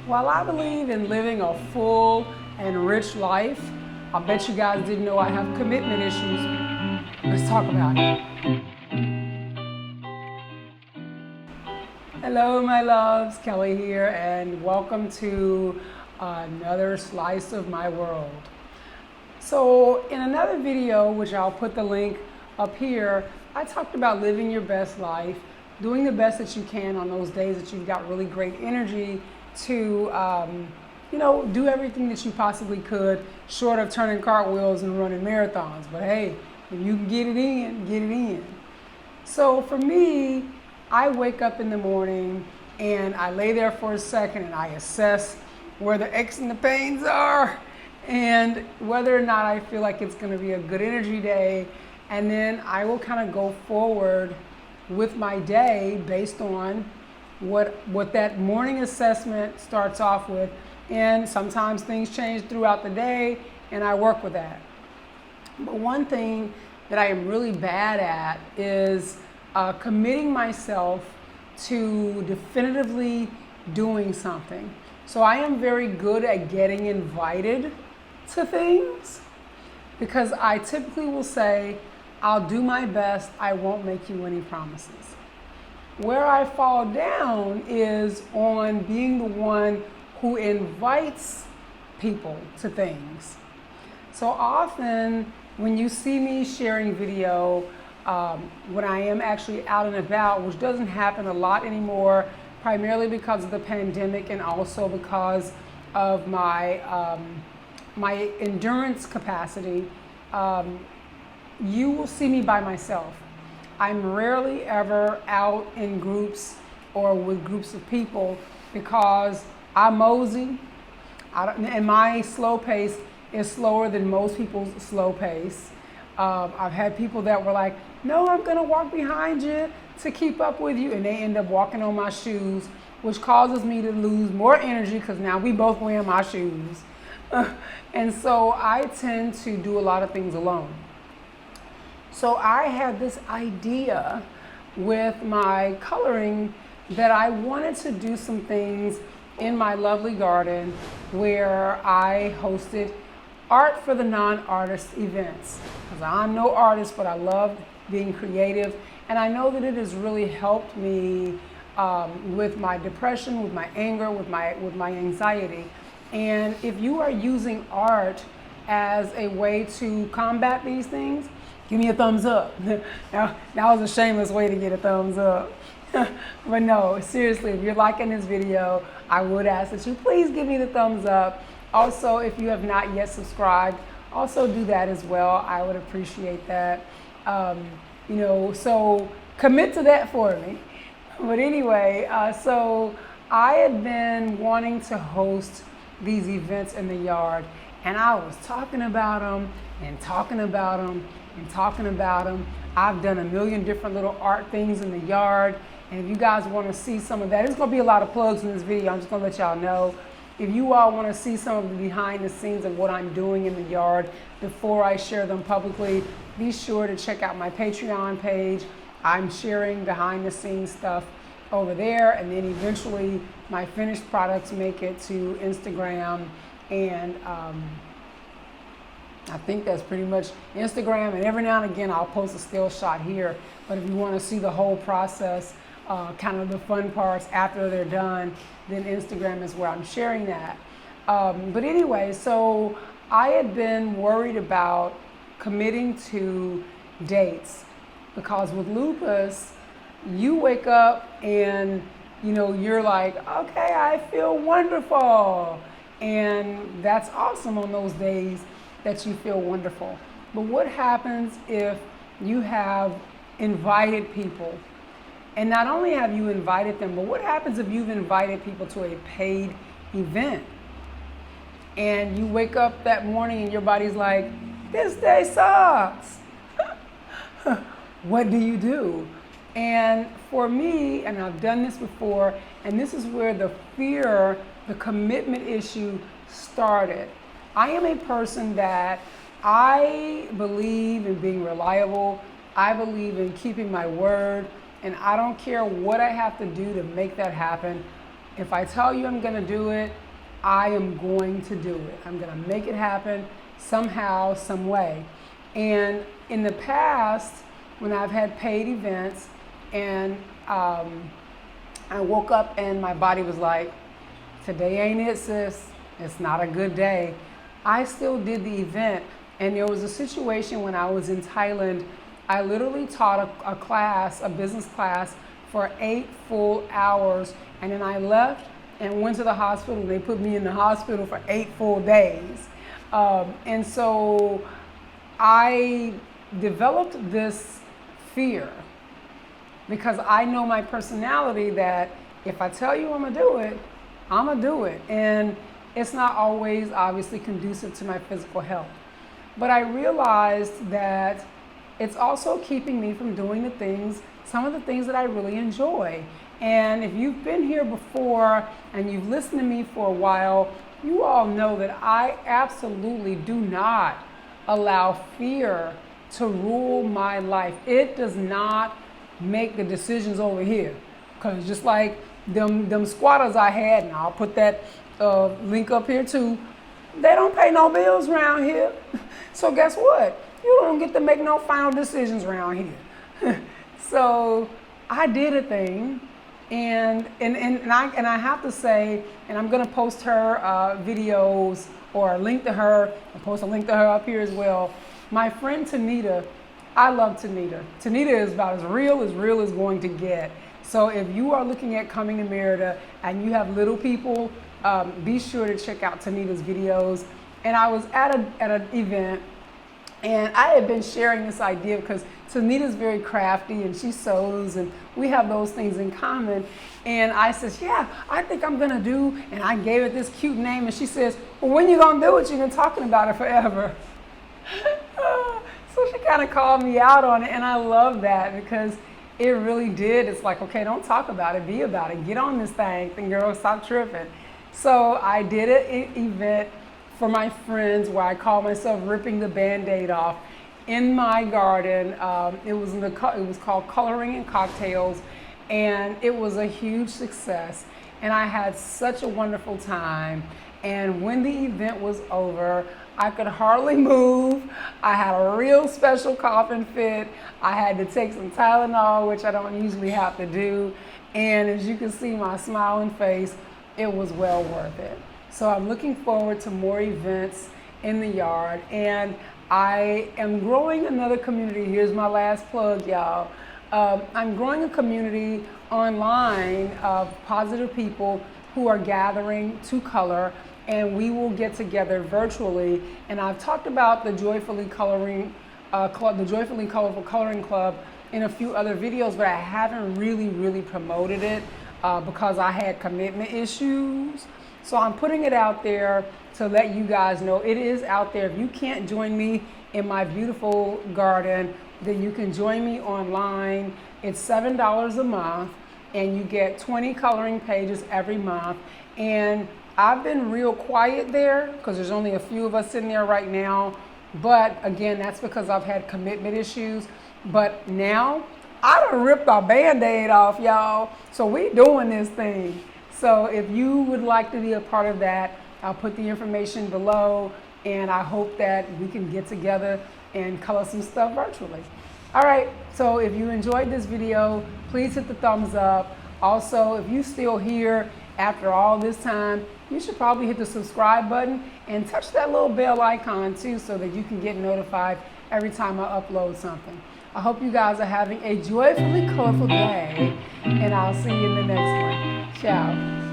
While I believe in living a full and rich life, I bet you guys didn't know I have commitment issues. Let's talk about it. Hello, my loves. Kelly here, and welcome to another slice of my world. So in another video, which I'll put the link up here, I talked about living your best life, doing the best that you can on those days that you've got really great energy to, do everything that you possibly could, short of turning cartwheels and running marathons. But hey, if you can get it in, get it in. So for me, I wake up in the morning and I lay there for a second and I assess where the aches and the pains are and whether or not I feel like it's going to be a good energy day. And then I will kind of go forward with my day based on what that morning assessment starts off with. And sometimes things change throughout the day and I work with that. But one thing that I am really bad at is committing myself to definitively doing something. So I am very good at getting invited to things because I typically will say, I'll do my best, I won't make you any promises. Where I fall down is on being the one who invites people to things. So often when you see me sharing video, when I am actually out and about, which doesn't happen a lot anymore, primarily because of the pandemic and also because of my my endurance capacity, you will see me by myself. I'm rarely ever out in groups or with groups of people because I mosey, and my slow pace is slower than most people's slow pace. I've had people that were like, no, I'm gonna walk behind you to keep up with you, and they end up walking on my shoes, which causes me to lose more energy because now we both wearing my shoes. And so I tend to do a lot of things alone. So I had this idea with my coloring that I wanted to do some things in my lovely garden where I hosted art for the non-artist events. Because I'm no artist, but I love being creative. And I know that it has really helped me with my depression, with my anger, with my anxiety. And if you are using art as a way to combat these things, give me a thumbs up. Now, that was a shameless way to get a thumbs up. But no, seriously, if you're liking this video, I would ask that you please give me the thumbs up. Also, if you have not yet subscribed, also do that as well. I would appreciate that. So commit to that for me. But anyway, so I had been wanting to host these events in the yard, and I was talking about them and talking about them and talking about them. I've done a million different little art things in the yard, and if you guys want to see some of that, there's going to be a lot of plugs in this video. I'm just going to let y'all know. If you all want to see some of the behind the scenes of what I'm doing in the yard before I share them publicly, be sure to check out my Patreon page. I'm sharing behind the scenes stuff over there, and then eventually my finished products make it to Instagram, and I think that's pretty much Instagram, and every now and again I'll post a still shot here. But if you want to see the whole process, kind of the fun parts after they're done, then Instagram is where I'm sharing that. But anyway, so I had been worried about committing to dates because with lupus, you wake up and you're like, okay, I feel wonderful. And that's awesome on those days that you feel wonderful. But what happens if you have invited people? And not only have you invited them, but what happens if you've invited people to a paid event? And you wake up that morning and your body's like, this day sucks. What do you do? And for me, and I've done this before, and this is where the fear, the commitment issue started. I am a person that I believe in being reliable. I believe in keeping my word, and I don't care what I have to do to make that happen. If I tell you I'm gonna do it, I am going to do it. I'm gonna make it happen somehow, some way. And in the past, when I've had paid events and I woke up and my body was like, today ain't it, sis. It's not a good day. I still did the event. And there was a situation when I was in Thailand. I literally taught a class, a business class, for 8 full hours. And then I left and went to the hospital. They put me in the hospital for 8 full days. And so I developed this fear because I know my personality that if I tell you I'm gonna do it, I'm gonna do it. And it's not always obviously conducive to my physical health. But I realized that it's also keeping me from doing the things, some of the things that I really enjoy. And if you've been here before and you've listened to me for a while, you all know that I absolutely do not allow fear to rule my life. It does not make the decisions over here. Because just like them squatters I had, and I'll put that link up here too, they don't pay no bills around here. So guess what? You don't get to make no final decisions around here. So I did a thing, and I have to say, and I'm gonna post her videos or a link to her, I'll post a link to her up here as well. My friend Tanita, I love Tanita. Tanita is about as real is going to get. So if you are looking at coming to Merida and you have little people, be sure to check out Tanita's videos. And I was at an event, and I had been sharing this idea because Tanita's very crafty and she sews, and we have those things in common. And I says, yeah, I think I'm gonna do, and I gave it this cute name, and she says, well, when you gonna do it? You've been talking about it forever. So she kind of called me out on it, and I love that because it really did. It's like, okay, don't talk about it, be about it. Get on this thing, and girl, stop tripping. So I did an event for my friends where I call myself ripping the Band-Aid off in my garden. It was called Coloring and Cocktails, and it was a huge success. And I had such a wonderful time. And when the event was over, I could hardly move. I had a real special coughing fit. I had to take some Tylenol, which I don't usually have to do. And as you can see my smiling face, it was well worth it. So I'm looking forward to more events in the yard. And I am growing another community. Here's my last plug, y'all. I'm growing a community online of positive people who are gathering to color, and we will get together virtually. And I've talked about the Joyfully Coloring Club, the Joyfully Colorful Coloring Club in a few other videos, but I haven't really promoted it because I had commitment issues. So I'm putting it out there to let you guys know it is out there. If you can't join me in my beautiful garden, then you can join me online. It's $7 a month, and you get 20 coloring pages every month. And I've been real quiet there because there's only a few of us in there right now. But again, that's because I've had commitment issues. But now I done ripped our Band-Aid off, y'all. So we doing this thing. So if you would like to be a part of that, I'll put the information below, and I hope that we can get together and color some stuff virtually. All right, so if you enjoyed this video, please hit the thumbs up. Also, if you're still here after all this time, you should probably hit the subscribe button and touch that little bell icon too, so that you can get notified every time I upload something. I hope you guys are having a joyfully colorful day, and I'll see you in the next one. Ciao.